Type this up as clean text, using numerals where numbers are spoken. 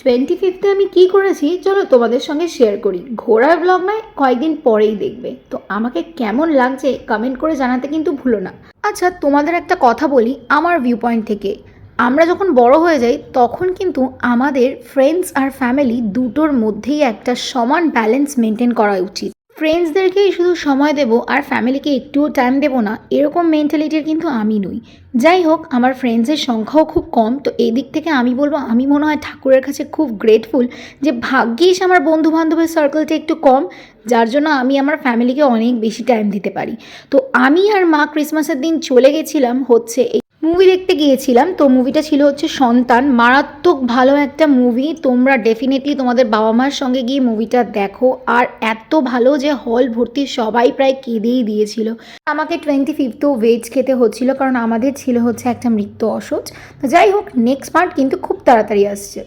25th আমি কি করেছি চলো তোমাদের সঙ্গে শেয়ার করি। ঘোরার ব্লগ নয়, কয়েকদিন পরেই দেখবে। তো আমাকে কেমন লাগছে কমেন্ট করে জানাতে কিন্তু ভুলো না। আচ্ছা, তোমাদের একটা কথা বলি আমার ভিউ পয়েন্ট থেকে। আমরা যখন বড় হয়ে যাই তখন কিন্তু আমাদের ফ্রেন্ডস আর ফ্যামিলি দুটোর মধ্যেই একটা সমান ব্যালেন্স মেনটেন করা উচিত। ফ্রেন্ডসদেরকেই শুধু সময় দেবো আর ফ্যামিলিকে একটুও টাইম দেবো না, এরকম মেন্টালিটির কিন্তু আমি নই। যাই হোক, আমার ফ্রেন্ডসের সংখ্যাও খুব কম, তো এই দিক থেকে আমি বলবো আমি মনে হয় ঠাকুরের কাছে খুব গ্রেটফুল যে ভাগ্যিস আমার বন্ধু বান্ধবের সার্কেলটা একটু কম, যার জন্য আমি আমার ফ্যামিলিকে অনেক বেশি টাইম দিতে পারি। তো আমি আর মা ক্রিসমাসের দিন চলে গেছিলাম হচ্ছে মুভি দেখতে গিয়েছিলাম। তো মুভিটা ছিল হচ্ছে সন্তান, মারাত্মক ভালো একটা মুভি। তোমরা ডেফিনেটলি তোমাদের বাবা মার সঙ্গে গিয়ে মুভিটা দেখো। আর এত ভালো যে হল ভর্তি সবাই প্রায় কেঁদেই দিয়েছিল। আমাকে 25th ভেজ খেতে হচ্ছিল কারণ আমাদের ছিল হচ্ছে একটা মৃত্যু অসহ্য। তো যাই হোক, নেক্সট পার্ট কিন্তু খুব তাড়াতাড়ি আসছে।